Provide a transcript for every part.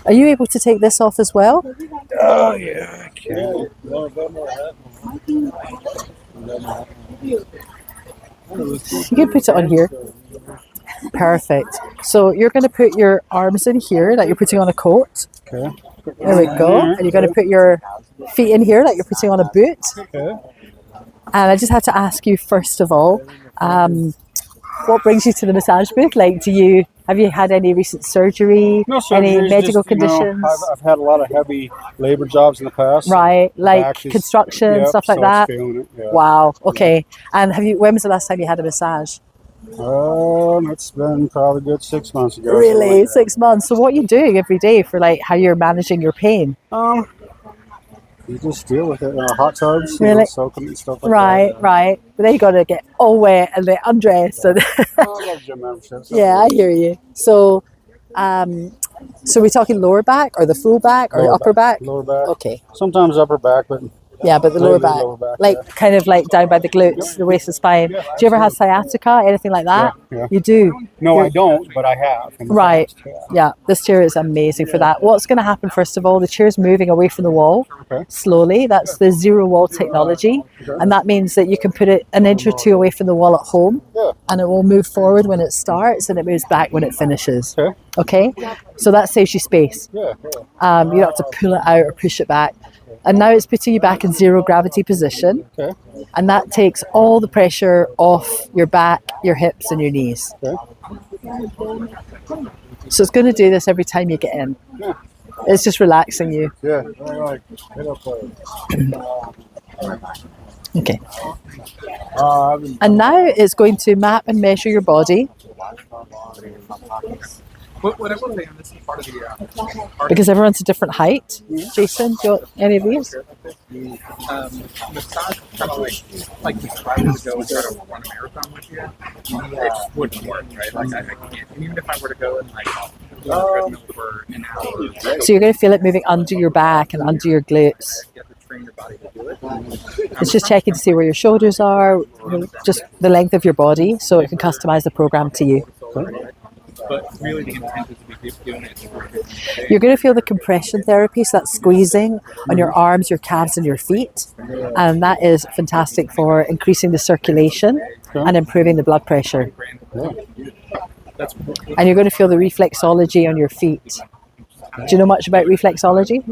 Are you able to take this off as well? Oh, yeah, I can. You can put it on here. Perfect. So you're going to put your arms in here, like you're putting on a coat. Okay. There we go. And you're going to put your feet in here, like you're putting on a boot. Okay. And I just had to ask you, first of all, what brings you to the massage booth? Like, have you had any recent surgery? No any surgeries, medical just, you know, conditions? I've had a lot of heavy labor jobs in the past. Right, like Back is- construction, yep, stuff like so it's that. feeling it, yeah. Wow. Okay. And when was the last time you had a massage? It's been probably a good 6 months ago. Really, Like 6 months. So what are you doing every day for like how you're managing your pain? You just deal with it. Hot tubs, Really? soak them and stuff like Right, that. right. But then you got to get all wet and then undressed. And I love gym memberships. yeah, I hear you. So, so we're talking lower back or the full back or Lower upper back? Lower back. Okay. Sometimes upper back, but Yeah, but the Lately, lower back, yeah. kind of like down by the glutes, the waist and spine. Yeah, Do you ever have sciatica, anything like that? Yeah. You do? No, I don't, but I have. in the Right. past, yeah. Yeah, this chair is amazing for that. What's going to happen, first of all, the chair is moving away from the wall Okay. slowly. That's the zero wall technology. And that means that you can put it an inch or two away from the wall at home. Yeah. And it will move forward when it starts and it moves back when it finishes. Okay. Okay? So that saves you space. Yeah. You don't have to pull it out or push it back. And now it's putting you back in zero gravity position. Okay. And that takes all the pressure off your back, your hips, and your knees. Okay. So it's going to do this every time you get in. Yeah. It's just relaxing you. Yeah. All right. Okay. And now it's going to map and measure your body. What I will say on this part of the Because everyone's a different height. Jason, do you want any of these? massage kind of like if I were to go and try to run a marathon with you, it wouldn't work, right? Like I can't. And even if I were to go and like for an hour, So you're going to feel it moving under your back and under your glutes. you have to train your body to do it. It's just checking to see where your shoulders are, just the length of your body, so it can customize the program to you. But really, the intent is to be doing it for 15 days. You're going to feel the compression therapy, so that's squeezing on your arms, your calves, and your feet. And that is fantastic for increasing the circulation and improving the blood pressure. And you're going to feel the reflexology on your feet. Do you know much about reflexology?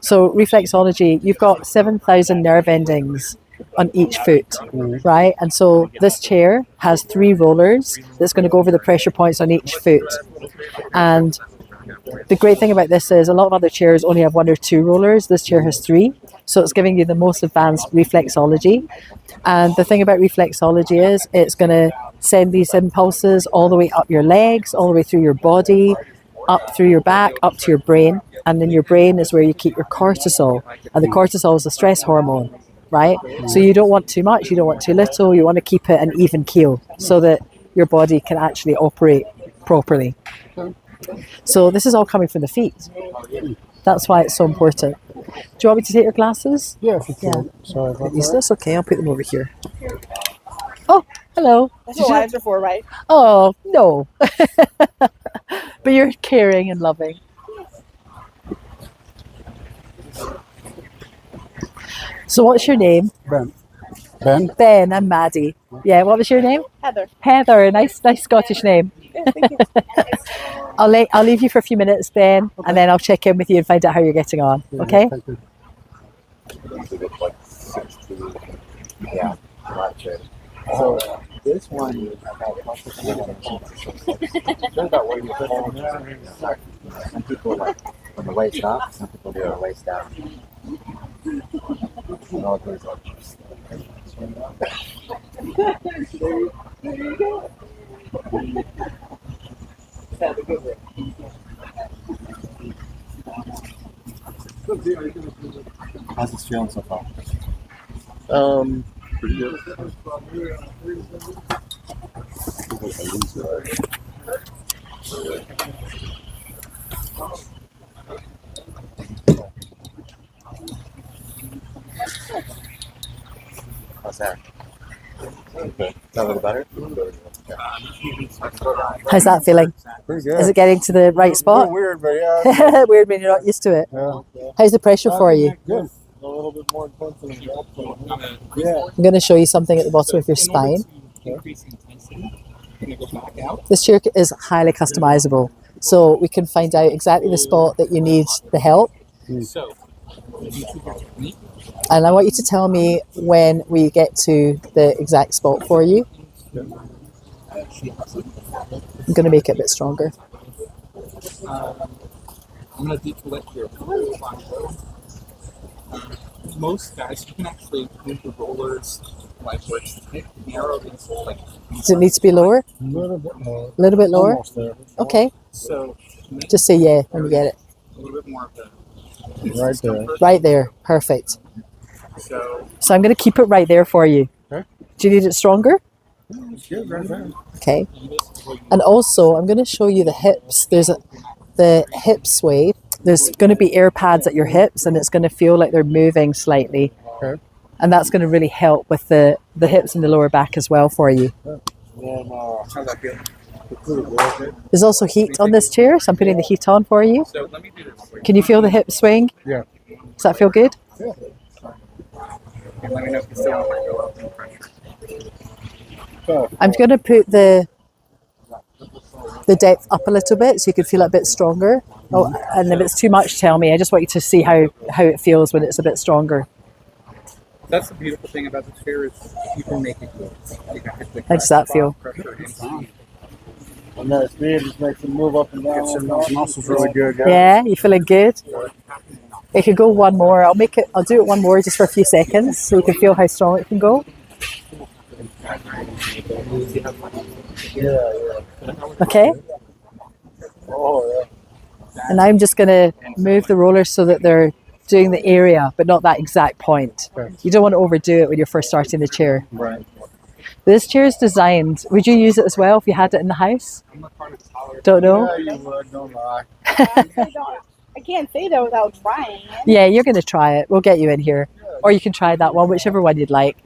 So reflexology, you've got 7,000 nerve endings on each foot, right? And so this chair has 3 rollers that's going to go over the pressure points on each foot. And the great thing about this is a lot of other chairs only have 1 or 2 rollers. This chair has 3. So it's giving you the most advanced reflexology. And the thing about reflexology is it's going to send these impulses all the way up your legs, all the way through your body, up through your back, up to your brain. And then your brain is where you keep your cortisol. And the cortisol is a stress hormone, right? So you don't want too much, you don't want too little, you want to keep it an even keel so that your body can actually operate properly. So this is all coming from the feet. That's why it's so important. Do you want me to take your glasses? Yeah, if you can. Yeah. Sorry about Is that. this okay? I'll put them over here. Oh, hello. That's what wives are for, right? Oh, no. But you're caring and loving. So what's your name? Ben. Ben? Ben, I'm Maddie. Yeah, what was your name? Heather. Heather, nice Scottish name. I'll leave you for a few minutes, Ben, and then I'll check in with you and find out how you're getting on. Okay? Thank you. Yeah, watch it. So this one, some people like from the waist up, some people from the waist down. And all things like how's this feeling so far? Pretty good. How's that? Okay. Is that a little better? How's that feeling? Pretty good. Is it getting to the right a spot? little weird, but yeah. Weird when you're not used to it. Yeah. How's the pressure for you? Good. A little bit more intense than yeah. I'm going to show you something at the bottom of your spine. This chair is highly customizable, so we can find out exactly the spot that you need the help. And I want you to tell me when we get to the exact spot for you. I'm going to make it a bit stronger. I'm going to decollect your most guys, you can actually move the rollers like where it's narrow. Like, does it need to be lower? A little bit more. A little bit lower? Almost there. Okay. So just say yeah when you get it. A little bit more of the right there. Right there. Perfect. So I'm going to keep it right there for you. Okay. Do you need it stronger? It's good right there. Okay. And also, I'm going to show you the hips. The hip sway. There's going to be air pads at your hips, and it's going to feel like they're moving slightly. Okay. And that's going to really help with the hips and the lower back as well for you. how's that feel? There's also heat on this chair, so I'm putting the heat on for you. So let me do this. Can you feel the hip swing? Yeah. Does that feel good? Yeah. And let me know if you still want to go up in pressure. I'm going to put the depth up a little bit so you can feel it a bit stronger. Oh, and if it's too much, tell me. I just want you to see how it feels when it's a bit stronger. That's the beautiful thing about the chair is you can make it good. You can hit the How does that feel? pressure inside. And that speed just makes them move up and down. Those muscles really good. Yeah, you feeling good? It could go one more. I'll do it one more just for a few seconds so you can feel how strong it can go. Okay. Oh, yeah. And I'm just going to move the rollers so that they're doing the area, but not that exact point. Okay. You don't want to overdo it when you're first starting the chair. Right. This chair is designed. Would you use it as well if you had it in the house? Don't know. Yeah, you would. Don't lie. I can't say that without trying. Yeah, you're going to try it. We'll get you in here. Or you can try that one, whichever one you'd like.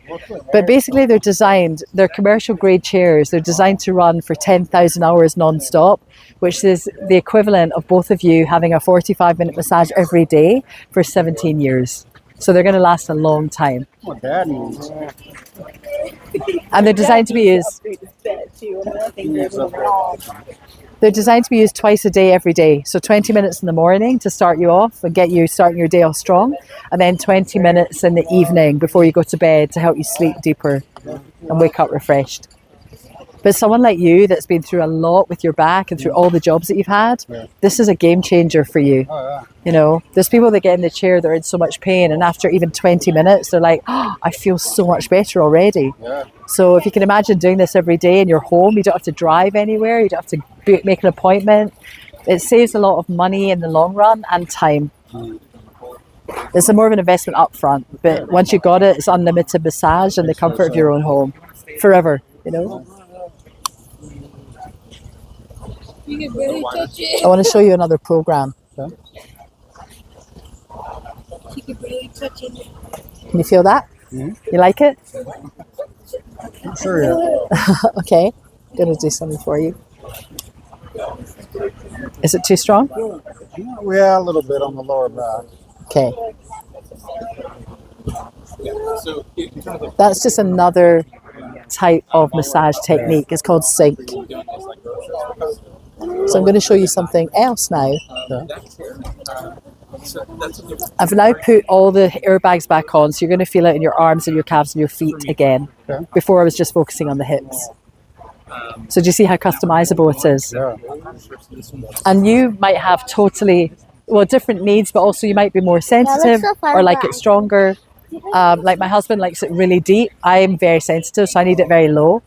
But basically they're commercial grade chairs. They're designed to run for 10,000 hours non-stop, which is the equivalent of both of you having a 45-minute massage every day for 17 years. So they're going to last a long time. My dad needs. And they're designed to be used. They're designed to be used twice a day, every day. So 20 minutes in the morning to start you off and get you starting your day off strong. And then 20 minutes in the evening before you go to bed to help you sleep deeper and wake up refreshed. But someone like you that's been through a lot with your back and through all the jobs that you've had, this is a game changer for you. Oh, yeah. You know, there's people that get in the chair, they're in so much pain, and after even 20 minutes, they're like, oh, I feel so much better already. Yeah. So if you can imagine doing this every day in your home, you don't have to drive anywhere, you don't have to make an appointment. It saves a lot of money in the long run and time. It's more of an investment up front, but once you got it, it's unlimited massage and the comfort of your own home forever, you know. You can really touch it. I want to show you another program. You can really touch it. Can you feel that? Mhm. You like it? Sure, yeah. Okay, I'm going to do something for you. Is it too strong? Yeah, a little bit on the lower back. Okay. So in terms of That's just another type of massage technique. It's called sync. So I'm going to show you something else now. I've now put all the airbags back on, so you're going to feel it in your arms and your calves and your feet again. Okay. Before I was just focusing on the hips. So do you see how customizable it is? Yeah. And you might have different needs, but also you might be more sensitive so far or like back. it stronger. Like my husband likes it really deep. I'm very sensitive, so I need it very low.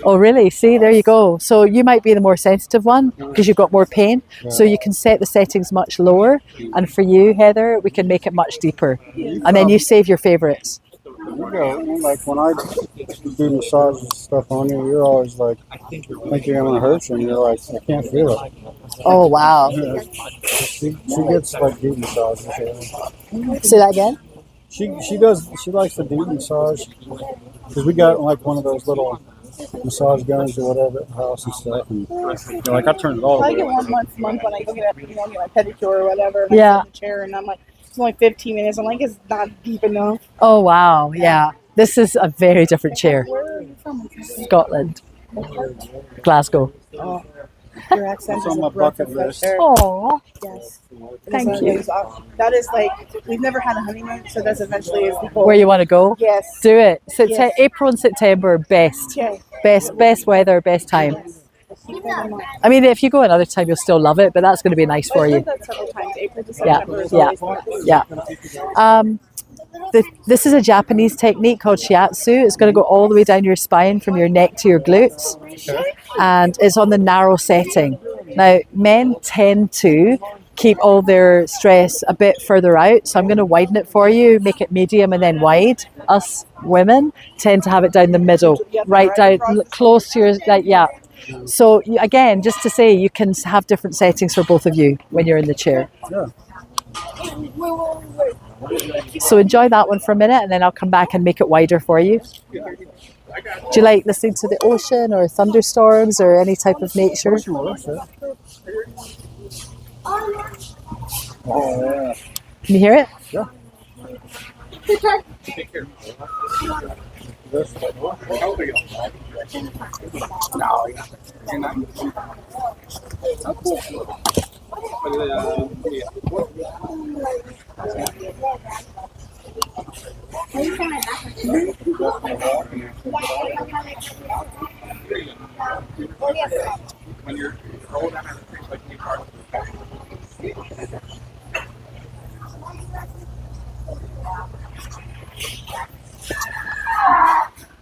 Oh, really? See, there you go. So you might be the more sensitive one because you've got more pain. So you can set the settings much lower. And for you, Heather, we can make it much deeper. And then you save your favorites. You go, like when I do massage and stuff on you, you're always like you're gonna hurt you, and you're like, I can't feel it. Oh, wow. Yeah. She gets like deep massages. Yeah. Say that again? She likes the deep massage because we got like one of those little massage guns or whatever at the house and stuff. And like I turned it all I the get way. one once a month when I go get get my pedicure or whatever. And Yeah. I sit in the chair and I'm like, it's only 15 minutes. I'm like, it's not deep enough. Oh wow, yeah. This is a very different chair. Where are you from? Scotland, Glasgow. Oh, your accent It's is on a my breath bucket of fresh list. air. Oh, Yes. Thank It's you. That is like, we've never had a honeymoon, so that's eventually is the goal. where you want to go? Yes. Do it. Yes. April and September, best. Okay. Best weather, best time. Keep that in mind. I mean, if you go another time, you'll still love it, but that's going to be nice for I've you. done that several times. April to Yeah, September is yeah, always yeah. This is a Japanese technique called shiatsu. It's going to go all the way down your spine from your neck to your glutes, and it's on the narrow setting. Now, men tend to keep all their stress a bit further out, so I'm going to widen it for you, make it medium and then wide. Us women tend to have it down the middle, right down close to your, like, yeah. So again, just to say, you can have different settings for both of you when you're in the chair. Yeah. So enjoy that one for a minute, and then I'll come back and make it wider for you. Do you like listening to the ocean or thunderstorms or any type of nature? Oh yeah. Can you hear it? Yeah. When you're rolled down the creek, like you are.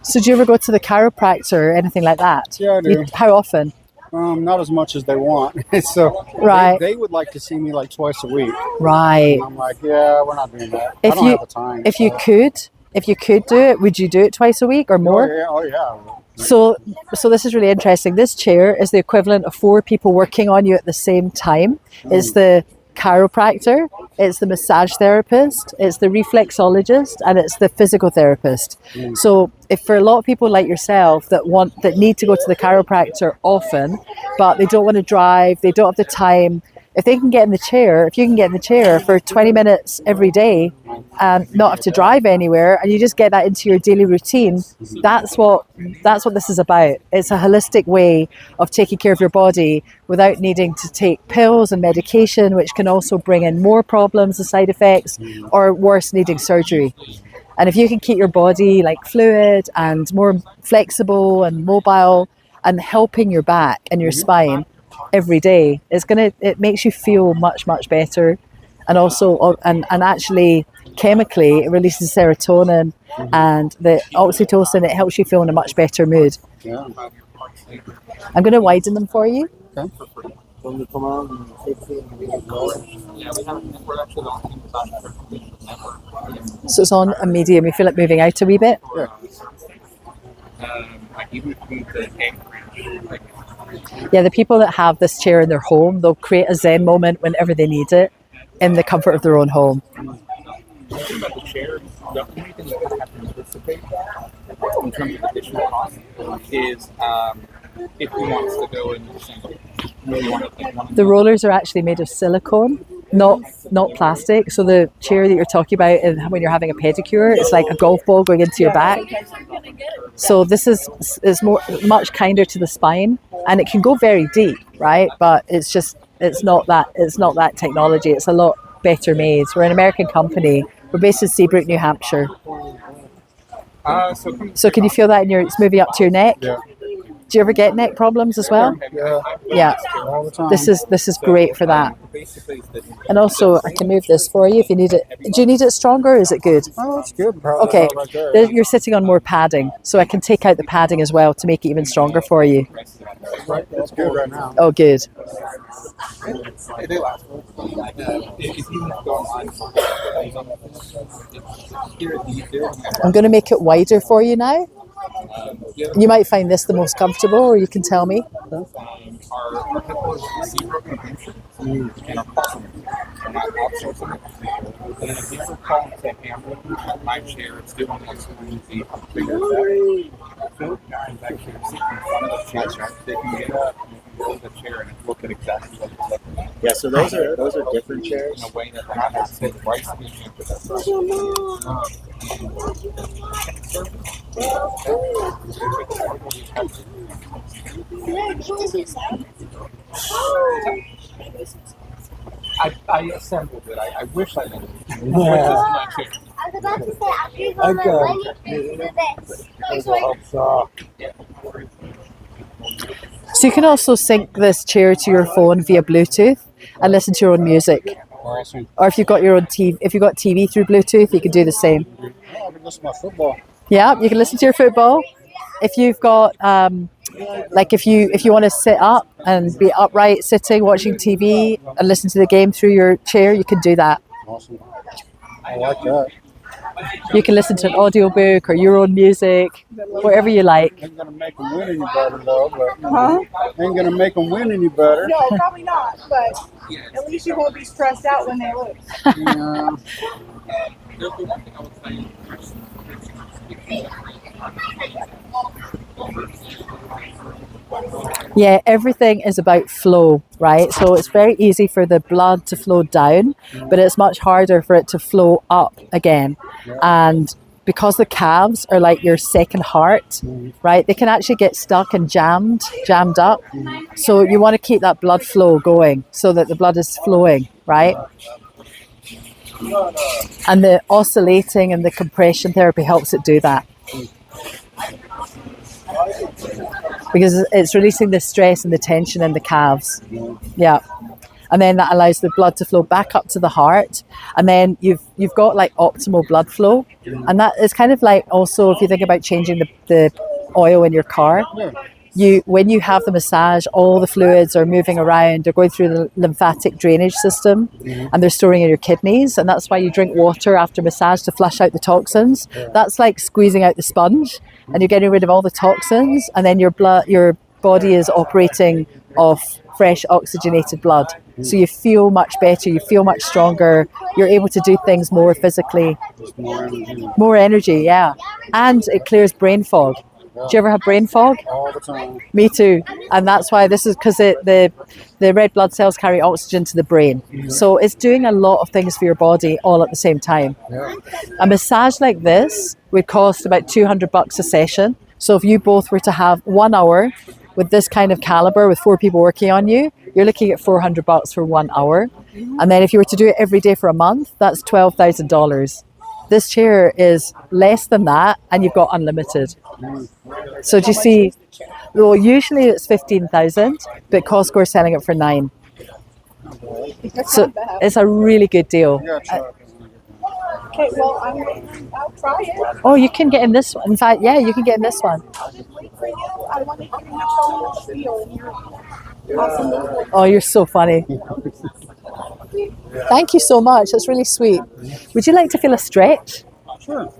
So do you ever go to the chiropractor or anything like that? Yeah, I do. How often? Not as much as they want. So Right. they would like to see me like twice a week. Right. And I'm like, yeah, we're not doing that. I If don't you have the time. if you could do it, would you do it twice a week or more? Oh yeah. So this is really interesting. This chair is the equivalent of 4 people working on you at the same time. It's the chiropractor, it's the massage therapist, it's the reflexologist, and it's the physical therapist. So if for a lot of people like yourself that need to go to the chiropractor often, but they don't want to drive, they don't have the time, if you can get in the chair for 20 minutes every day and not have to drive anywhere, and you just get that into your daily routine, that's what this is about. It's a holistic way of taking care of your body without needing to take pills and medication, which can also bring in more problems and side effects, or worse, needing surgery. And if you can keep your body like fluid and more flexible and mobile and helping your back and your spine every day, it makes you feel much better, and also and actually chemically it releases serotonin and the oxytocin. It helps you feel in a much better mood. Yeah. I'm going to widen them for you. Okay. Yeah, we haven't. We're actually the only network. So it's on a medium. You feel it moving out a wee bit. Yeah. Like even if we need to anchor, like Yeah, the people that have this chair in their home, they'll create a Zen moment whenever they need it in the comfort of their own home. the thing about the chair, the only thing you kind of have to anticipate in terms of additional cost is if he wants to go and really want to. The rollers are actually made of silicone, not plastic. So the chair that you're talking about when you're having a pedicure, it's like a golf ball going into your back. So this is much kinder to the spine, and it can go very deep, right? But it's not that technology. It's a lot better made. We're an American company. We're based in Seabrook, New Hampshire. So can you feel that it's moving up to your neck? Yeah. Do you ever get neck problems as well? Yeah. Yeah. All the time. This is great for that. And also, I can move this for you if you need it. Do you need it stronger or is it good? Oh, that's good. Probably Okay, right there. you're sitting on more padding, so I can take out the padding as well to make it even stronger for you. Right, that's good right now. Oh, good. I'm going to make it wider for you now. You might find this the most comfortable, or you can tell me. Phil guys actually are sitting in front of the chair. They can get up and you can roll the chair and look at exactly what it's looking like. Yeah, so those are different In chairs. a way that they're not going to sit right into the I assembled it. I wish I did. Which is my chair. I was about to say, after you go to run, you can do this. So you can also sync this chair to your phone via Bluetooth and listen to your own music. Awesome. Or if you've got your own TV, if you've got TV through Bluetooth, you can do the same. Oh, I can listen to my football. Yeah, you can listen to your football. If you've got, like if you want to sit up and be upright sitting, watching TV and listen to the game through your chair, you can do that. Awesome. I like that. You can listen to an audiobook or your own music, whatever you like. Ain't gonna make them win any better though, but Huh? ain't gonna make them win any better. No, probably not. But at least you won't be stressed out when they lose. Yeah. The one thing I would say Yeah, everything is about flow, right? So it's very easy for the blood to flow down, but it's much harder for it to flow up again. And because the calves are like your second heart, right? They can actually get stuck and jammed up. So you want to keep that blood flow going so that the blood is flowing, right? And the oscillating and the compression therapy helps it do that. Because it's releasing the stress and the tension in the calves. Yeah. And then that allows the blood to flow back up to the heart. And then you've got like optimal blood flow. And that is kind of like also if you think about changing the oil in your car, when you have the massage, all the fluids are moving around, they're going through the lymphatic drainage system and they're storing in your kidneys. And that's why you drink water after massage to flush out the toxins. That's like squeezing out the sponge and you're getting rid of all the toxins. And then your body is operating off fresh oxygenated blood. So you feel much better, you feel much stronger, you're able to do things more physically. More energy, yeah. And it clears brain fog. Do you ever have brain fog? All the time. Me too. And that's why this is because the red blood cells carry oxygen to the brain. So it's doing a lot of things for your body all at the same time. Yeah. A massage like this would cost about $200 a session. So if you both were to have 1 hour with this kind of caliber with 4 people working on you, you're looking at $400 for 1 hour. And then if you were to do it every day for a month, that's $12,000. This chair is less than that and you've got unlimited. So do you see, well, usually it's 15,000, but Costco are selling it for 9. So it's a really good deal. Yeah, try it. Okay, well, I'll try it. Oh, you can get in this one. In fact, yeah, you can get in this one. I'll just wait for you. I want to hear you tell me the feel. And you're awesome. Oh, you're so funny. Thank you so much. That's really sweet. Would you like to feel a stretch? Sure.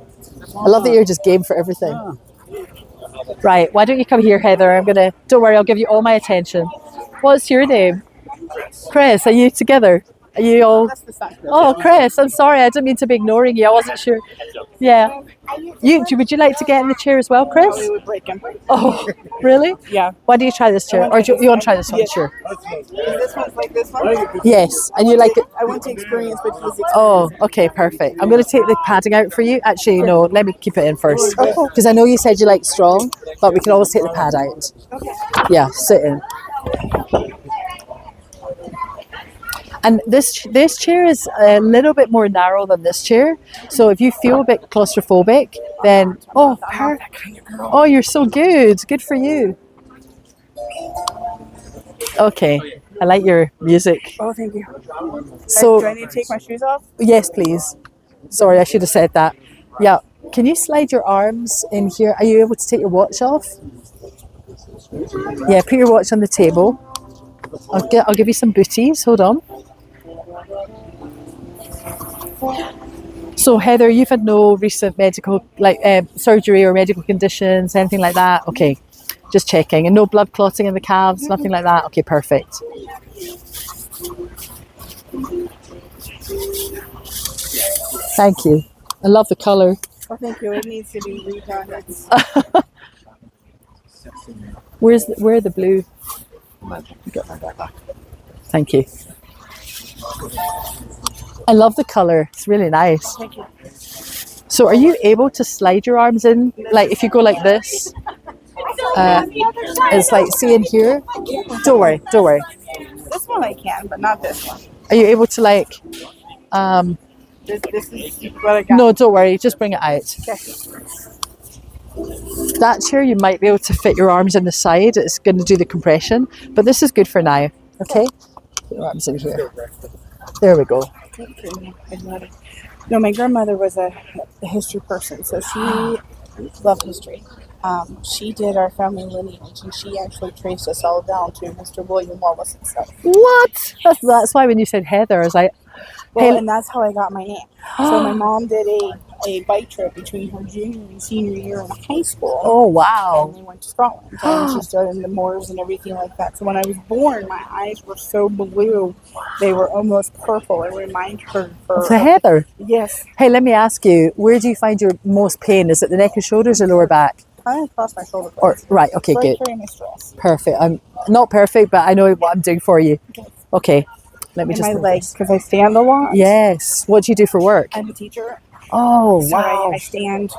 I love that you're just game for everything. Right, why don't you come here, Heather? Don't worry, I'll give you all my attention. What's your name? Chris, are you together? Are you all? Oh, Chris, I'm sorry, I didn't mean to be ignoring you. I wasn't sure. Yeah. Would you like to get in the chair as well, Chris? It would break him. Oh, really? Yeah. Why do you try this chair? Or do you want to try this one? Sure. This one's like this one? Yes, and you like it? I want to experience what he's experiencing. Oh, okay, perfect. I'm going to take the padding out for you. Actually, no, let me keep it in first. Because I know you said you like strong, but we can always take the pad out. Okay. Yeah, sit in. And this chair is a little bit more narrow than this chair. So if you feel a bit claustrophobic, then, oh, you're so good. Good for you. Okay, I like your music. Oh, thank you. So, Do I need to take my shoes off? yes, please. Sorry, I should have said that. Yeah. Can you slide your arms in here? Are you able to take your watch off? Yeah, put your watch on the table. I'll give you some booties. Hold on. So Heather, you've had no recent medical, surgery or medical conditions, anything like that? Okay, just checking. And no blood clotting in the calves, nothing like that? Okay, perfect. Thank you. I love the colour. Oh, thank you. It needs to be redone. Where are the blue? Get my back. Thank you. I love the color. It's really nice. Thank you. So are you able to slide your arms in? Like if you go like this, it's like, see in here? Don't worry, don't worry. This one I can, but not this one. Are you able to like, This is what I got. no, don't worry, just bring it out. Okay. That chair, you might be able to fit your arms in the side. It's going to do the compression, but this is good for now. Okay? Put your arms in here. There we go. No, my grandmother was a history person, so she loved history. She did our family lineage, and she actually traced us all down to Mr. William Wallace and stuff. What? That's why when you said Heather, I was like, Well, hey, and that's how I got my name. So my mom did a bike trip between her junior and senior year in high school. oh, And wow. we went to Scotland, and she studied the moors and everything like that. So when I was born, my eyes were so blue, they were almost purple. It reminded her It's a Heather. Yes, Hey, let me ask you, where do you find your most pain? Is it the neck and shoulders or lower back? kind of across my shoulder. Or right, okay, So I good. carry my stress. Perfect. I'm not perfect, but I know what I'm doing for you. Okay. Let me And just my move legs, this. because I stand a lot. Yes. What do you do for work? I'm a teacher. Oh, So wow. I stand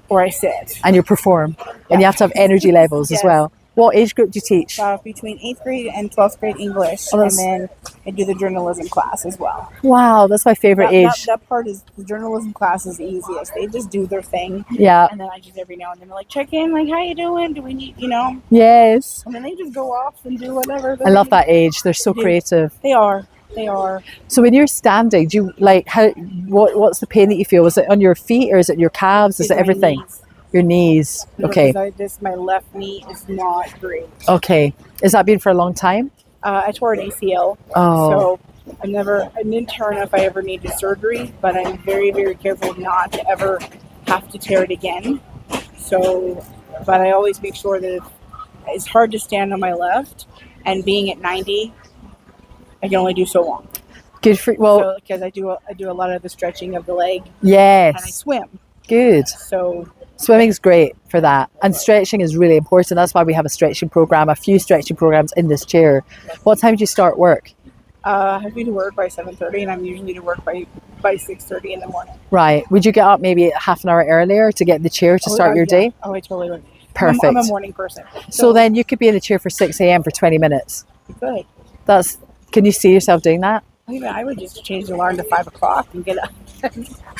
or I sit. And you perform. And you have to have energy levels as Yes. well. What age group do you teach? Between 8th grade and 12th grade English, Oh, and that's- then I do the journalism class as well. Wow, that's my favorite age. That part is the journalism class is the easiest. They just do their thing, Yeah. and then I just every now and then like check in, like how you doing? Do we need, Yes. And then they just go off and do whatever. I love that age. They're so Yeah. creative. They are. They are. So when you're standing, do you like how? What's the pain that you feel? Is it on your feet or is it your calves? Is It's it my everything? knees. Your knees. Okay. Because my left knee is not great. Okay. Has that been for a long time? I tore an ACL. Oh. So I didn't tear enough. I ever needed surgery, but I'm very, very careful not to ever have to tear it again. So, but I always make sure that it's hard to stand on my left, and being at 90, I can only do so long. Good for well. So, because I do a lot of the stretching of the leg, and I Yes. swim. Good. So Swimming's great for that, and stretching is really important. That's why we have a stretching program, a few stretching programs in this chair. What time do you start work? I have to be to work by 7:30, and I'm usually to work by 6:30 in the morning. Right. Would you get up maybe half an hour earlier to get in the chair to start your day? Oh, I totally would. Perfect. I'm a morning person. So then you could be in the chair for 6 a.m. for 20 minutes. Good. Can you see yourself doing that? Even I would just change the alarm to 5 o'clock and get up.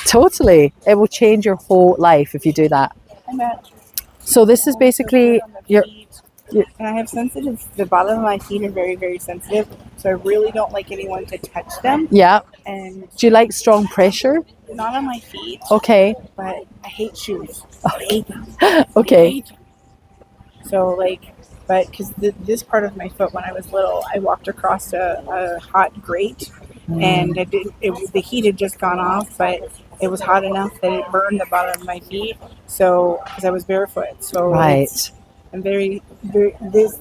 Totally. It will change your whole life if you do that. I'm at So this is basically your, and I have the bottom of my feet are very, very sensitive. So I really don't like anyone to touch them. yeah. And Do you like strong pressure? not on my feet, Okay. but I hate shoes. I hate them. I Okay. hate them. So but because this part of my foot, when I was little, I walked across a hot grate, and the heat had just gone off, but it was hot enough that it burned the bottom of my feet. So because I was barefoot, so Right. I'm very, very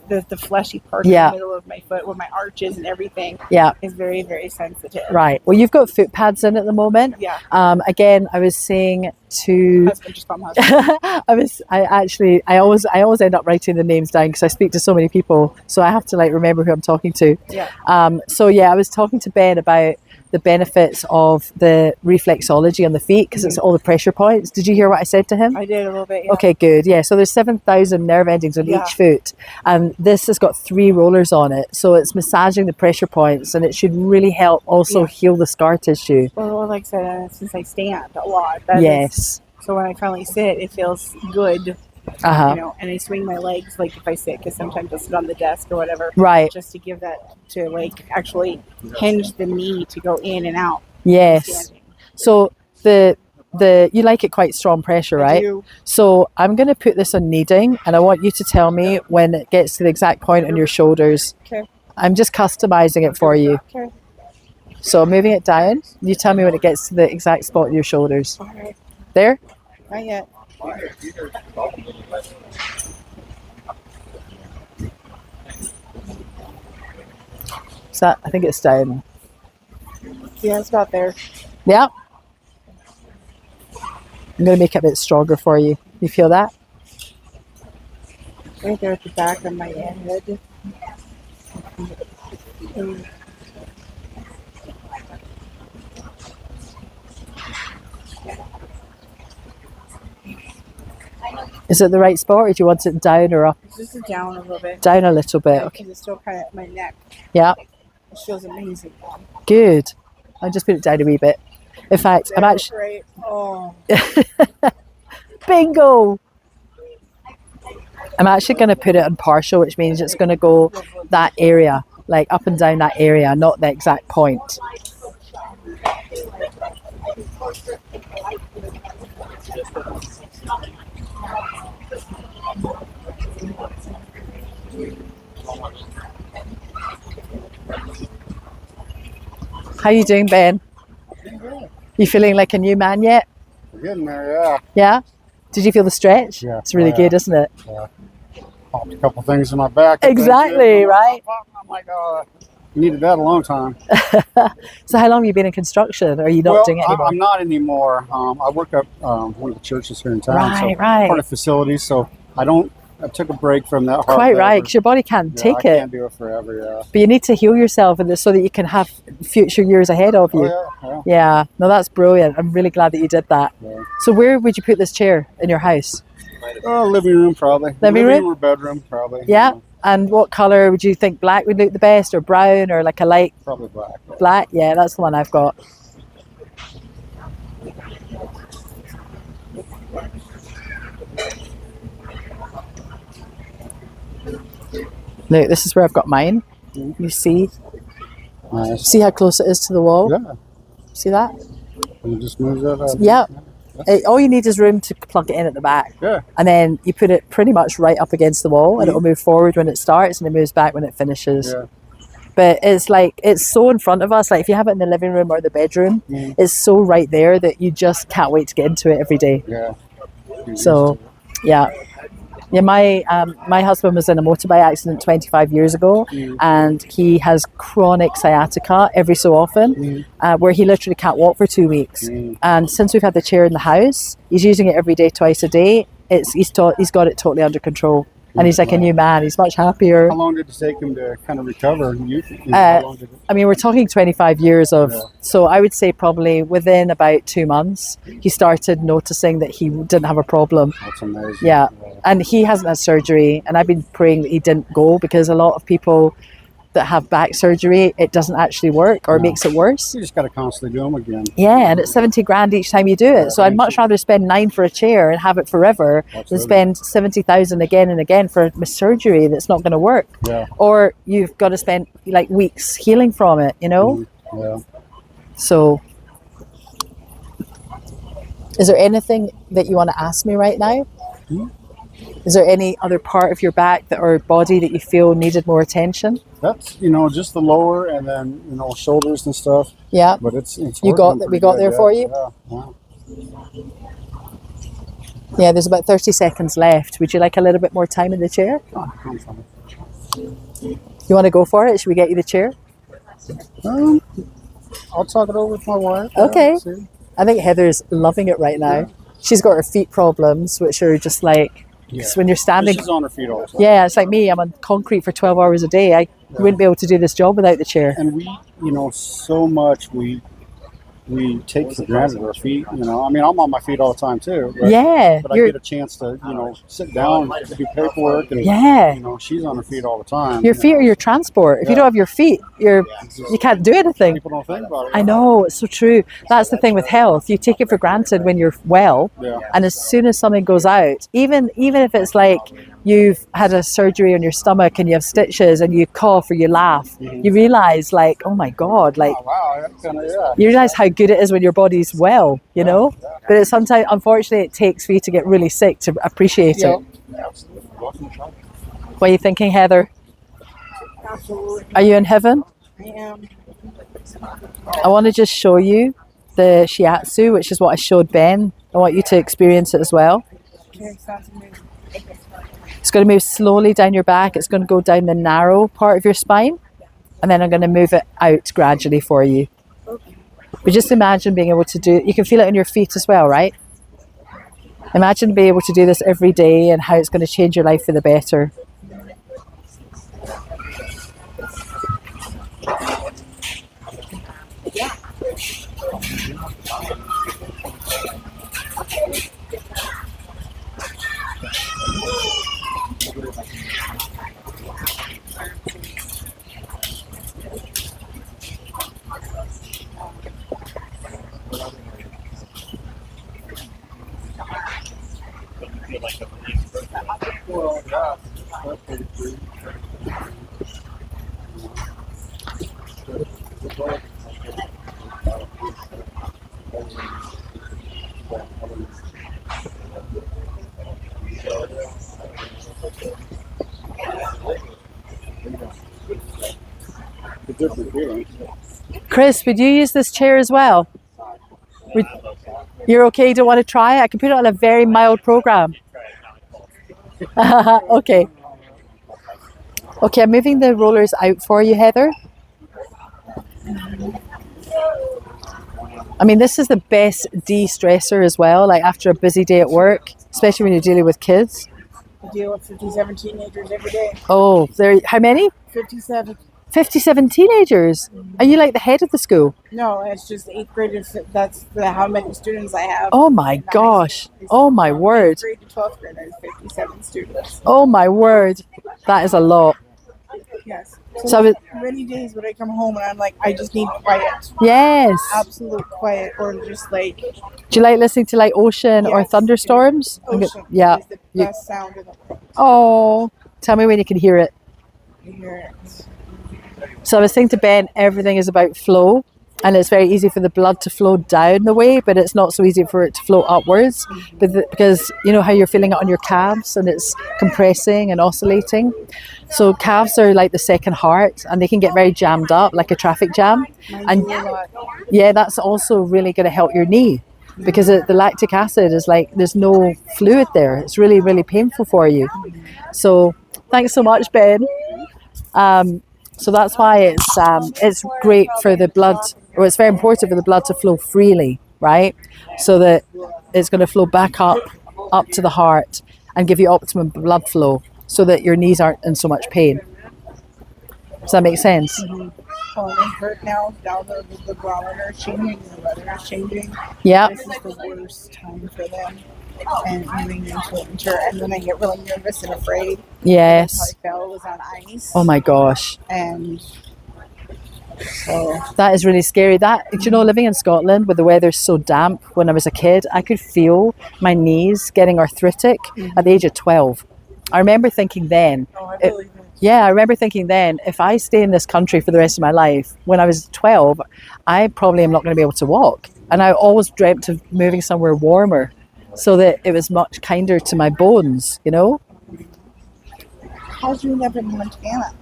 the fleshy part Yeah. in the middle of my foot, where my arches and everything Yeah. is very, very sensitive. Right. Well, you've got foot pads in at the moment. Yeah. Again, I was saying to Husband just called my husband. I always end up writing the names down because I speak to so many people, so I have to remember who I'm talking to. Yeah. I was talking to Ben about the benefits of the reflexology on the feet because it's all the pressure points. Did you hear what I said to him? I did a little bit. Yeah. Okay, good. Yeah, so there's 7,000 nerve endings on Yeah. each foot, and this has got 3 rollers on it, so it's massaging the pressure points, and it should really help also Yeah. heal the scar tissue. Well, like I said, since I stand a lot. that is- Yes. so when I finally sit, it feels good, Uh-huh. and I swing my legs if I sit, because sometimes I'll sit on the desk or whatever, Right. just to give that to actually hinge the knee to go in and out. Yes. Standing. So the you like it quite strong pressure, I right? do. So I'm going to put this on kneading, and I want you to tell me when it gets to the exact point on your shoulders. Okay. I'm just customizing it for you. Okay. So I'm moving it down. You tell me when it gets to the exact spot on your shoulders. All right. There? Not yet. I think it's down. Yeah, it's about there. Yeah. I'm going to make it a bit stronger for you. You feel that? Right there at the back of my head. Is it the right spot, or do you want it down or up? Just down a little bit. Down a little bit. Okay. Because it's still kind of my neck. Yeah. It feels amazing. Good. I'll just put it down a wee bit. In fact, I'm actually. Right. Oh. Bingo! I'm actually going to put it on partial, which means it's going to go that area, like up and down that area, not the exact point. How you doing, Ben? You feeling like a new man yet? We're getting there, yeah. Yeah? Did you feel the stretch? Yeah. It's really good, isn't it? Yeah. Popped a couple things in my back. Exactly, right? I'm like, needed that a long time. So how long have you been in construction? Or are you not doing it anymore? I'm not anymore. I work at one of the churches here in town. Right, so right. Part of facilities, so I took a break from that hard Quite right, labor. because your body can't Yeah, take I it. can't do it forever, yeah. But you need to heal yourself in this so that you can have future years ahead of you. Oh, yeah. Yeah, no, that's brilliant. I'm really glad that you did that. Yeah. So where would you put this chair in your house? Living room, probably. Living room? or bedroom, probably. Yeah. And what colour would you think black would look the best, or brown, or like a light Probably black. black? Yeah, that's the one I've got. Look, this is where I've got mine. You see? Nice. See how close it is to the wall? Yeah. See that? You just move that up. Yeah. All you need is room to plug it in at the back. Yeah. And then you put it pretty much right up against the wall, and it'll move forward when it starts and it moves back when it finishes. Yeah. But it's like, it's so in front of us. Like if you have it in the living room or the bedroom, it's so right there that you just can't wait to get into it every day. Yeah. So, yeah. Yeah, my husband was in a motorbike accident 25 years ago, and he has chronic sciatica every so often, where he literally can't walk for 2 weeks. And since we've had the chair in the house, he's using it every day, twice a day. He's got it totally under control, and he's like a new man. He's much happier. How long did it take him to kind of recover? How long did it? I mean, we're talking 25 years of, so I would say probably within about 2 months, he started noticing that he didn't have a problem. That's amazing. Yeah. And he hasn't had surgery, and I've been praying that he didn't go, because a lot of people that have back surgery, it doesn't actually work, or makes it worse. You just got to constantly do them again. Yeah, and it's 70 grand each time you do it. So I'd much rather spend 9 for a chair and have it forever than spend 70,000 again and again for a surgery that's not going to work. Yeah. Or you've got to spend like weeks healing from it, you know? Yeah. So, is there anything that you want to ask me right now? Is there any other part of your back or body that you feel needed more attention? That's, just the lower, and then, shoulders and stuff. Yeah. But it's we got there for you? Yeah, there's about 30 seconds left. Would you like a little bit more time in the chair? You want to go for it? Should we get you the chair? I'll talk it over with my wife. Okay. I think Heather's loving it right now. She's got her feet problems, which are just like, when you're standing. She's on her feet all the time. Yeah, it's like me. I'm on concrete for 12 hours a day. I wouldn't be able to do this job without the chair. And we, so much we take for granted our feet. I mean, I'm on my feet all the time too. But, Yeah. But I get a chance to, sit down, do paperwork, and she's on her feet all the time. Your feet are your transport. If you don't have your feet, you can't do anything. People don't think about it. I know, it's so true. That's the thing with health. You take it for granted when you're well, and as soon as something goes out, even if it's like you've had a surgery on your stomach and you have stitches and you cough or you laugh, you realize like, oh my God, like you realize how good it is when your body's well, but it's sometimes, unfortunately, it takes for you to get really sick to appreciate it. What are you thinking, Heather? Absolutely. Are you in heaven? I am. I want to just show you the shiatsu, which is what I showed Ben. I want you to experience it as well. Okay, sounds amazing. It's going to move slowly down your back. It's going to go down the narrow part of your spine, and then I'm going to move it out gradually for you. But just imagine being able to do it. You can feel it in your feet as well, right? Imagine being able to do this every day and how it's going to change your life for the better. Well, yeah. That's pretty cool. It's a different feeling. Chris, would you use this chair as well? You're okay? Don't want to try it? I can put it on a very mild program. Okay. Okay, I'm moving the rollers out for you, Heather. I mean, this is the best de-stressor as well, like after a busy day at work, especially when you're dealing with kids. I deal with 57 teenagers every day. Oh, how many? 57. 57 teenagers. Are you like the head of the school? No, it's just 8th graders. That's how many students I have. Oh my gosh. Oh my word. 8th grade to 12th grade, there's 57 students. Oh my word. That is a lot. Yes. So many days when I come home and I'm like, I just need quiet. yes. Absolute quiet, or just like. Do you like listening to like ocean or Yes, thunderstorms? Ocean Yeah. is the best sound in the world. Oh, tell me when you can hear it. You hear it. So I was saying to Ben, everything is about flow, and it's very easy for the blood to flow down the way, but it's not so easy for it to flow upwards, because you know how you're feeling it on your calves and it's compressing and oscillating. So calves are like the second heart, and they can get very jammed up, like a traffic jam. And yeah, that's also really going to help your knee, because the lactic acid is like, there's no fluid there. It's really, really painful for you. So thanks so much, Ben. So that's why it's great for the blood, or it's very important for the blood to flow freely, right? So that it's going to flow back up to the heart and give you optimum blood flow, so that your knees aren't in so much pain. Does that make sense? Oh, they hurt now. Now the barometer is changing, the weather is changing. Yeah. This is the worst time for them. And moving into winter, and then I get really nervous and afraid. Yes. That's how I fell, was on ice. Oh my gosh. And so That is really scary. Do you know, living in Scotland where the weather's so damp, when I was a kid, I could feel my knees getting arthritic at the age of 12. I remember thinking then, I believe it. yeah, I remember thinking then, if I stay in this country for the rest of my life, when I was 12, I probably am not going to be able to walk. And I always dreamt of moving somewhere warmer, so that it was much kinder to my bones, you know? How'd you live in Montana?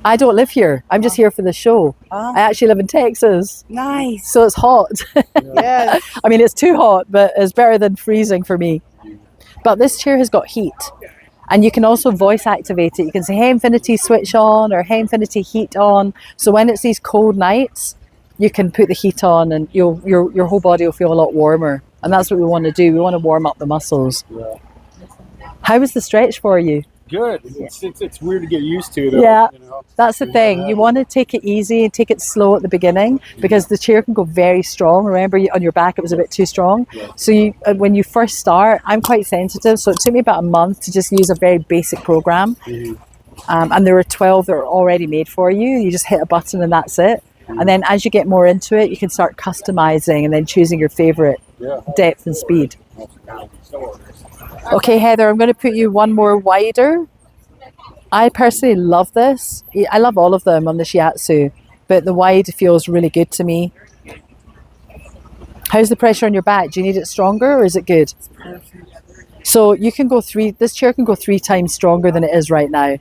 I don't live here. I'm just here for the show. I actually live in Texas, Nice. so it's hot. Yes. I mean, it's too hot, but it's better than freezing for me. But this chair has got heat, and you can also voice activate it. You can say, "Hey Infinity, switch on," or "Hey Infinity, heat on." So when it's these cold nights, you can put the heat on, and your whole body will feel a lot warmer. And that's what we want to do. We want to warm up the muscles. Yeah. How was the stretch for you? Good. It's weird to get used to, though. Yeah. You know? That's the thing. You want to take it easy and take it slow at the beginning, because the chair can go very strong. Remember, on your back, it was a bit too strong. So when you first start, I'm quite sensitive. So it took me about a month to just use a very basic program. And there were 12 that are already made for you. You just hit a button and that's it. And then as you get more into it, you can start customizing and then choosing your favorite depth and speed. Okay, Heather, I'm going to put you one more wider. I personally love this. I love all of them on the shiatsu, but the wide feels really good to me. How's the pressure on your back? Do you need it stronger, or is it good? So you can go this chair can go 3 times stronger than it is right now,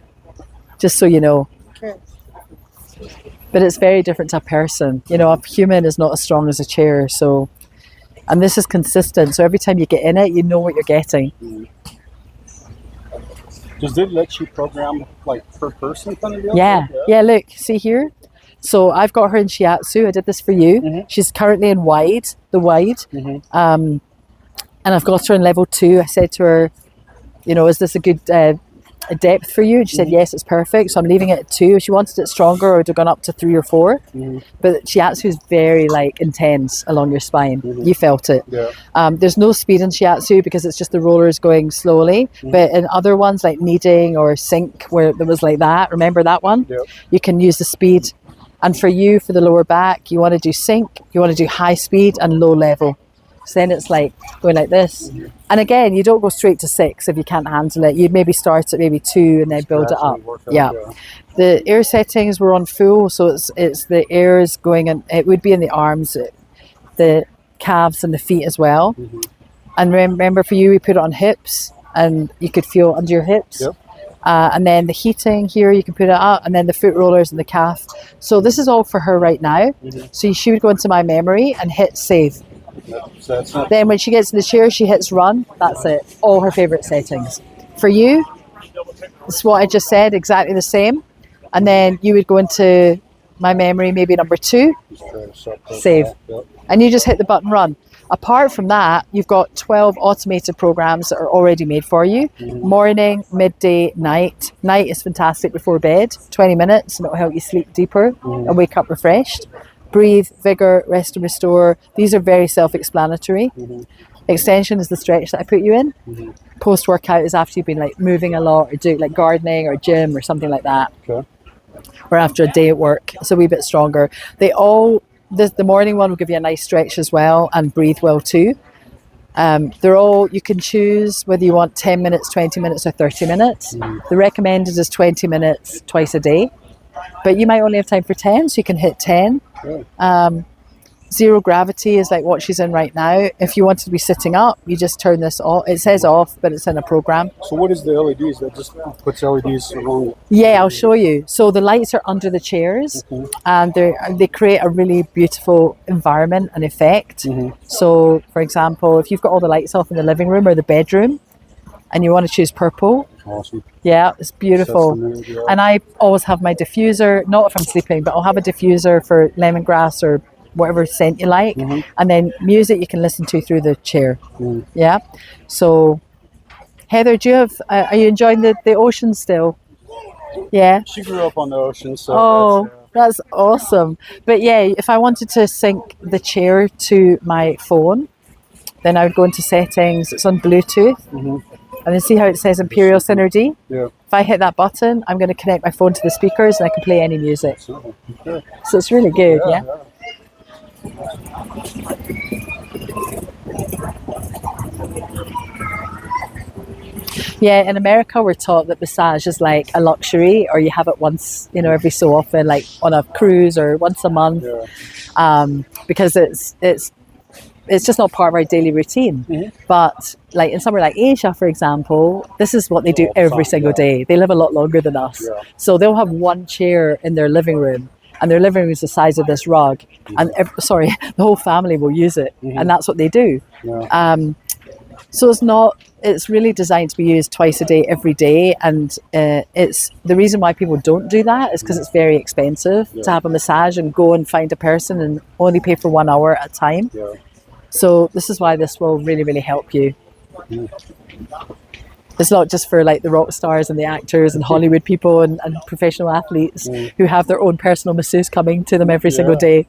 just so you know. Okay. But it's very different to a person. You know, a human is not as strong as a chair. So, and this is consistent. So every time you get in it, you know what you're getting. Does it let you program like per person kind of deal? Yeah. Look, see here. So I've got her in shiatsu. I did this for you. She's currently in the wide. and I've got her in level 2. I said to her, you know, is this a good a depth for you? And she said, yes, it's perfect. So I'm leaving it at 2. If she wanted it stronger, I would have gone up to 3 or 4. But shiatsu is very like intense along your spine. You felt it. Yeah. There's no speed in shiatsu because it's just the rollers going slowly. But in other ones like kneading or sync, where there was like that, remember that one? Yep. You can use the speed. And for you, for the lower back, you want to do sync, you want to do high speed and low level. So then it's like going like this. And again, you don't go straight to 6 if you can't handle it. You'd maybe start at maybe 2 and then build it up. Yeah. The air settings were on full, so it's the air is going in, it would be in the arms, the calves and the feet as well. And remember for you, we put it on hips and you could feel under your hips. Yep. And then the heating here, you can put it up, and then the foot rollers and the calf. So this is all for her right now. So she would go into my memory and hit save. So that's not, Then when she gets in the chair, she hits run. That's it. All her favourite settings. For you, it's what I just said, exactly the same. And then you would go into my memory, maybe number 2, just try to suck that save. back. Yep. And you just hit the button run. Apart from that, you've got 12 automated programs that are already made for you. Morning, midday, night. Night is fantastic before bed. 20 minutes and it'll help you sleep deeper and wake up refreshed. Breathe, vigor, rest and restore. These are very self-explanatory. Extension is the stretch that I put you in. Post-workout is after you've been like moving a lot or doing like gardening or gym or something like that. Okay. Or after a day at work. It's a wee bit stronger. They all, the morning one will give you a nice stretch as well and breathe well too. They're all, you can choose whether you want 10 minutes, 20 minutes or 30 minutes. The recommended is 20 minutes twice a day. But you might only have time for 10, so you can hit 10. Zero gravity is like what she's in right now. If you wanted to be sitting up, you just turn this off. It says off, but it's in a program. So what is the LEDs? That just puts LEDs along? Yeah, I'll show you. So the lights are under the chairs and they create a really beautiful environment and effect. So, for example, if you've got all the lights off in the living room or the bedroom and you want to choose purple, Awesome. yeah, it's beautiful. Sets the mood, yeah. And I always have my diffuser, not if I'm sleeping, but I'll have a diffuser for lemongrass or whatever scent you like. And then music you can listen to through the chair. Yeah. So, Heather, do you have, are you enjoying the ocean still? Yeah. She grew up on the ocean, so Oh, that's awesome. But yeah, if I wanted to sync the chair to my phone, then I would go into settings. It's on Bluetooth. And then see how it says Imperial Synergy? Yeah. If I hit that button, I'm going to connect my phone to the speakers and I can play any music. So, okay. So it's really good, yeah? Yeah, in America, we're taught that massage is like a luxury, or you have it once, you know, every so often, like on a cruise or once a month, because it's just not part of our daily routine. But like in somewhere like Asia, for example, this is what they do every single day. They live a lot longer than us. So they'll have one chair in their living room, and their living room is the size of this rug. And the whole family will use it. And that's what they do. So it's really designed to be used twice a day, every day. And it's the reason why people don't do that is because it's very expensive to have a massage and go and find a person and only pay for 1 hour at a time. So this is why this will really, really help you. It's not just for like the rock stars and the actors and Hollywood people and professional athletes who have their own personal masseuse coming to them every single day.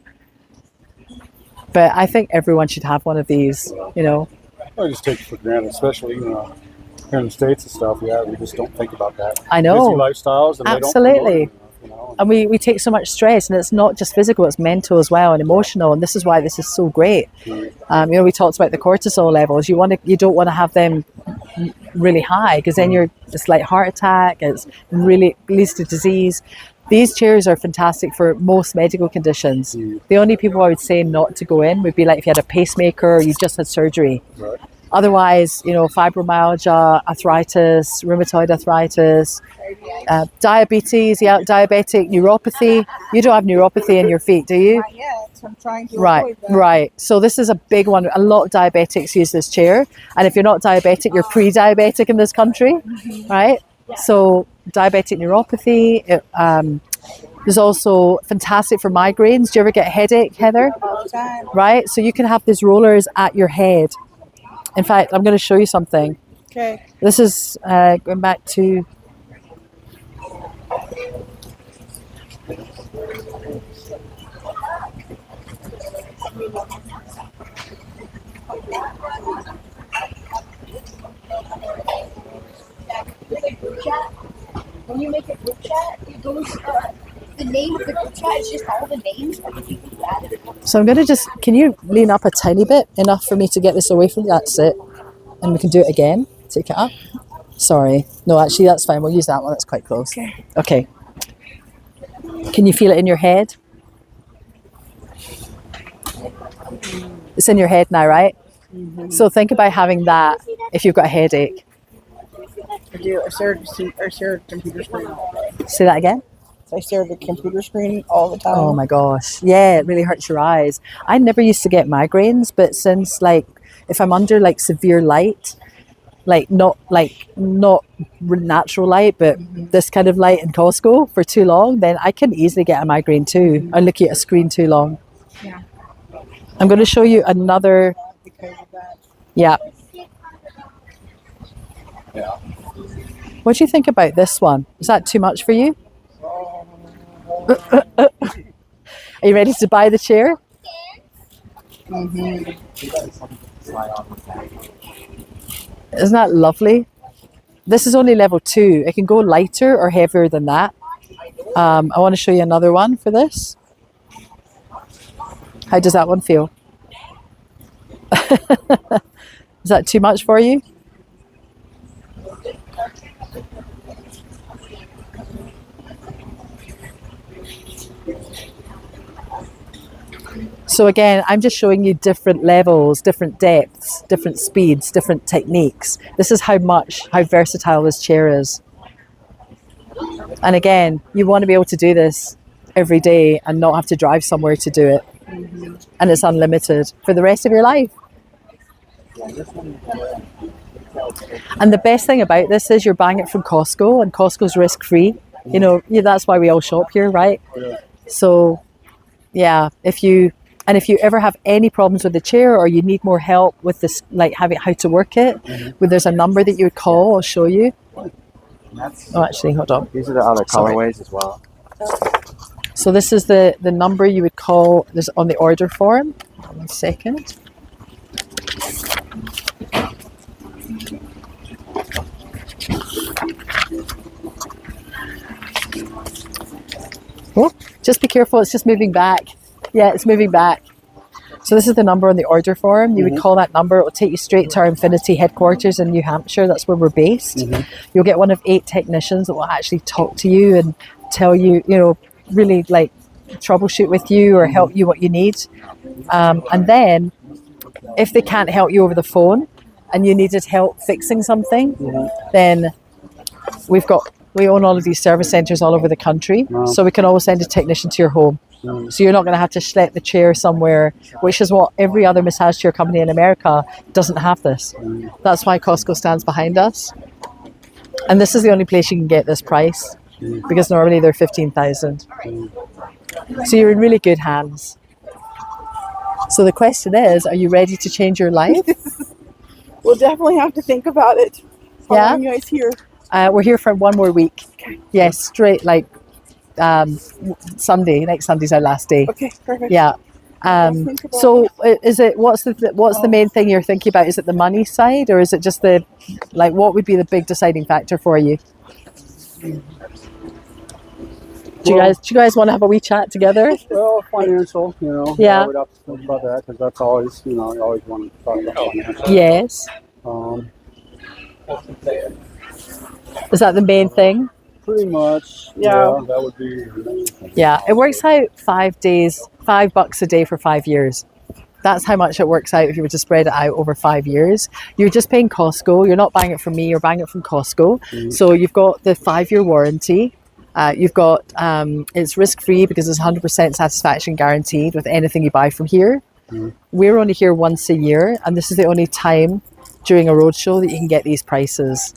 But I think everyone should have one of these, you know. I just take it for granted, especially here in the States and stuff. Yeah, we just don't think about that. I know. Busy lifestyles, and Absolutely. They don't promote it enough, you know? And we take so much stress, and it's not just physical, it's mental as well and emotional. And this is why this is so great. You know, we talked about the cortisol levels. You don't want to have them really high, because then it's like heart attack. It's really leads to disease. These chairs are fantastic for most medical conditions. The only people I would say not to go in would be like if you had a pacemaker or you just had surgery. Otherwise, you know, fibromyalgia, arthritis, rheumatoid arthritis, diabetes, diabetic, neuropathy. You don't have neuropathy in your feet, do you? Not yet. I'm trying to avoid that. Right. So this is a big one. A lot of diabetics use this chair. And if you're not diabetic, you're pre-diabetic in this country, right? So diabetic neuropathy. There's also fantastic for migraines. Do you ever get a headache, Heather? All the time. Right. So you can have these rollers at your head. In fact, I'm going to show you something. Okay. This is going back to. When you make a group chat, it goes. The name of the group chat is just all the names of the people who added it. So I'm going to just. Can you lean up a tiny bit, enough for me to get this away from you? That's it. And we can do it again. Take it up. Sorry. No, actually, that's fine. We'll use that one. That's quite close. Okay. Okay. Can you feel it in your head? It's in your head now, right? Mm-hmm. So think about having that if you've got a headache. I stare at a computer screen all day. Say that again. So I stare at the computer screen all the time. Oh my gosh. Yeah, it really hurts your eyes. I never used to get migraines, but since like if I'm under like severe light, not natural light, but this kind of light in Costco for too long, then I can easily get a migraine too. I look at a screen too long. Yeah. I'm going to show you another. Because of that. Yeah. What do you think about this one? Is that too much for you? Are you ready to buy the chair? Mm-hmm. Isn't that lovely? This is only level 2. It can go lighter or heavier than that. I want to show you another one for this. How does that one feel? Is that too much for you? So again, I'm just showing you different levels, different depths, different speeds, different techniques. This is how versatile this chair is. And again, you want to be able to do this every day and not have to drive somewhere to do it. Mm-hmm. And it's unlimited for the rest of your life. And the best thing about this is you're buying it from Costco, and Costco's risk-free. You know, that's why we all shop here, right? Yeah. So, yeah, if you ever have any problems with the chair or you need more help with this, like how to work it, there's a number that you would call. I'll show you. Oh, actually, hold on. These are the other Sorry. colorways as well. So this is the number you would call. There's on the order form. 1 second. Oh, just be careful. It's just moving back. Yeah, it's moving back. So this is the number on the order form. You would call that number. It will take you straight to our Infinity headquarters in New Hampshire. That's where we're based. You'll get one of 8 technicians that will actually talk to you and tell you, really like troubleshoot with you or help you what you need. And then if they can't help you over the phone and you needed help fixing something, then we own all of these service centres all over the country. So we can always send a technician to your home. So you're not going to have to schlep the chair somewhere, which is what every other massage chair company in America doesn't have this. That's why Costco stands behind us. And this is the only place you can get this price, because normally they're $15,000. So you're in really good hands. So the question is, are you ready to change your life? We'll definitely have to think about it. How Yeah? long are you guys here? We're here for 1 more week. Yes, straight like Sunday. Next Sunday's our last day. Okay, perfect. Yeah. Think about So is it what's the main thing you're thinking about? Is it the money side, or is it just what would be the big deciding factor for you? Do you guys want to have a wee chat together? Well, financial, Yeah. I would have to think about that because that's always, you always want to talk about financial. Yes. Is that the main thing? Pretty much. Yeah. That would be the main thing. Yeah. It works out $5 a day for 5 years. That's how much it works out if you were to spread it out over 5 years. You're just paying Costco. You're not buying it from me. You're buying it from Costco. So you've got the 5-year warranty. You've got it's risk-free because it's 100% satisfaction guaranteed with anything you buy from here. We're only here once a year, and this is the only time during a roadshow that you can get these prices.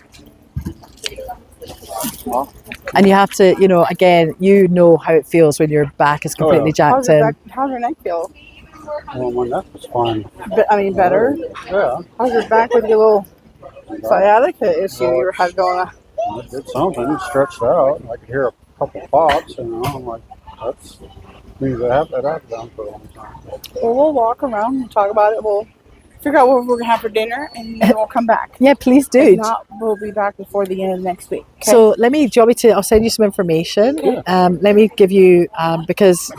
And you have to, again, how it feels when your back is completely jacked in. How's your neck feel? Well, my neck was fine. But I mean, better. Yeah, How's your back with your little sciatica issue you had going on? I did something. It stretched out. I could hear a couple pops, I'm like, that's means I have that out down for a long time. Well, we'll walk around and talk about it. We'll figure out what we're gonna have for dinner, and then we'll come back. Yeah, please do. If not, we'll be back before the end of next week. Okay? So do you want me to, I'll send you some information. Yeah. Let me give you, because,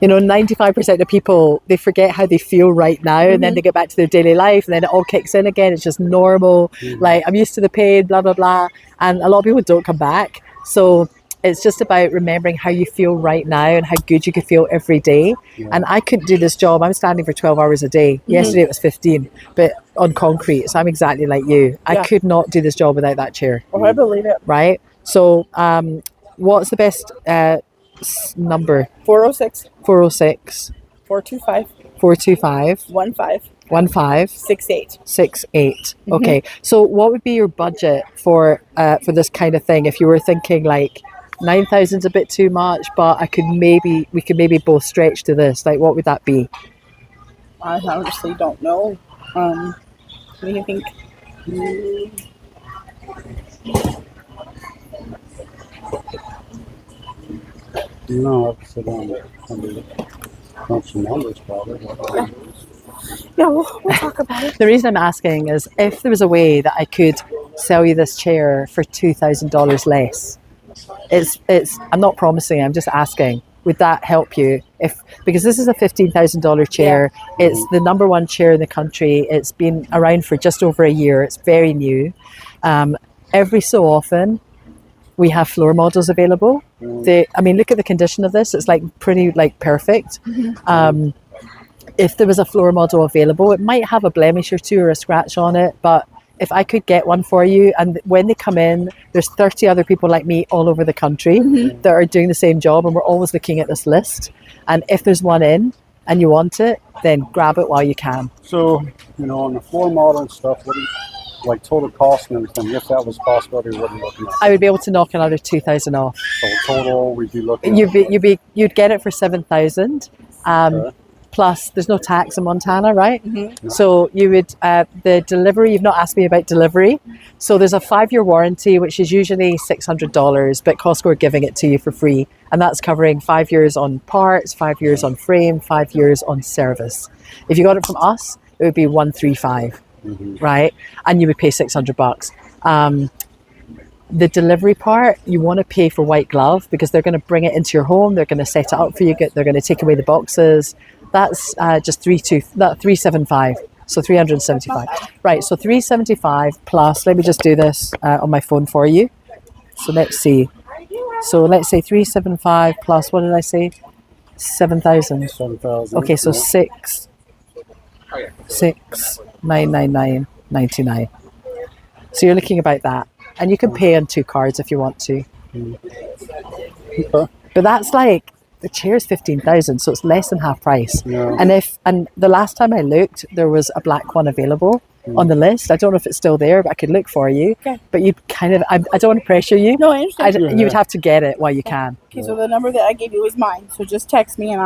95% of people, they forget how they feel right now, and then they get back to their daily life, and then it all kicks in again. It's just normal. Like, I'm used to the pain, blah, blah, blah. And a lot of people don't come back. So it's just about remembering how you feel right now and how good you could feel every day. Yeah. And I couldn't do this job. I'm standing for 12 hours a day. Yesterday it was 15, but on concrete. So I'm exactly like you. I could not do this job without that chair. Oh, I believe it. Right? So what's the best number? 406 406 425 425 1568. 68. Okay. So what would be your budget for this kind of thing if you were thinking like 9,000 is a bit too much, but we could maybe both stretch to this? Like, what would that be? I honestly don't know. What do you think? No, I have to sit down and crunch some numbers probably. Yeah, we'll talk about it. The reason I'm asking is if there was a way that I could sell you this chair for $2,000 less. I'm not promising, I'm just asking. Would that help you? Because this is a $15,000 chair. Yeah. It's the number one chair in the country. It's been around for just over a year. It's very new. Every so often, we have floor models available. Look at the condition of this. It's like pretty perfect. If there was a floor model available, it might have a blemish or two or a scratch on it, but if I could get one for you, and when they come in, there's 30 other people like me all over the country that are doing the same job, and we're always looking at this list. And if there's one in and you want it, then grab it while you can. So, on the floor model and stuff, what do you, like total cost and everything, if that was a possibility, what are you looking at? I would be able to knock another 2,000 off. So total, we'd be looking at... You'd get it for 7,000. Okay. Plus, there's no tax in Montana, right? So you would, the delivery, you've not asked me about delivery. So there's a 5-year warranty, which is usually $600, but Costco are giving it to you for free. And that's covering 5 years on parts, 5 years on frame, 5 years on service. If you got it from us, it would be $135, right? And you would pay $600. The delivery part, you want to pay for white glove because they're going to bring it into your home. They're going to set it up for you. They're going to take away the boxes. That's just $375. So $375. Right. So $375 plus. Let me just do this on my phone for you. So let's see. So let's say $375 plus. What did I say? 7,000. 7,000. Okay. So 6,999.99. So you're looking about that. And you can pay on 2 cards if you want to. Okay. But that's like, the chair's 15,000, so it's less than half price. Yeah. And the last time I looked, there was a black one available on the list. I don't know if it's still there, but I could look for you. Okay. But you kind of, I don't want to pressure you. No, I understand. You would have to get it while you can. Okay, so the number that I gave you is mine. So just text me and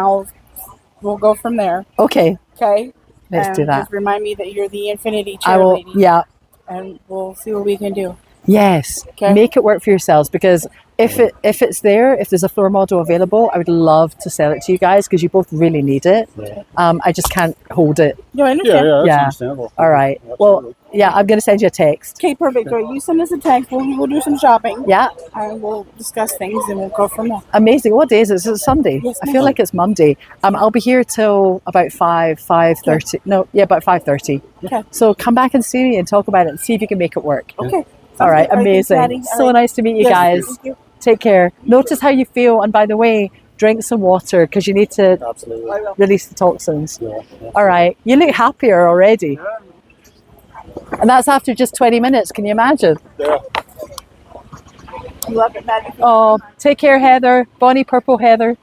we'll go from there. Okay. Okay. Let's do that. Just remind me that you're the Infinity Chair I will. lady. Yeah. And we'll see what we can do. Yes. Okay. Make it work for yourselves, because if it's there, if there's a floor model available, I would love to sell it to you guys because you both really need it. Yeah. I just can't hold it. No, I understand. That's Yeah. understandable. All right. Absolutely. Well, yeah, I'm going to send you a text. Okay, perfect. So you send us a text. We'll do some shopping. Yeah. And we'll discuss things and we'll go from there. Amazing. What day is it? Is it Sunday? Yes, I feel like it's Monday. I'll be here till about 5:30. No, yeah, about 5:30. Okay. So come back and see me and talk about it and see if you can make it work. Okay. All right. Thanks, Amazing. Maddie. So nice to meet you guys. Thank you. Take care. Notice how you feel. And by the way, drink some water because you need to Absolutely. I will. release the toxins. Yeah. All right. You look happier already. And that's after just 20 minutes. Can you imagine? Yeah. Love it, Maddie. Oh, take care, Heather. Bonnie Purple Heather.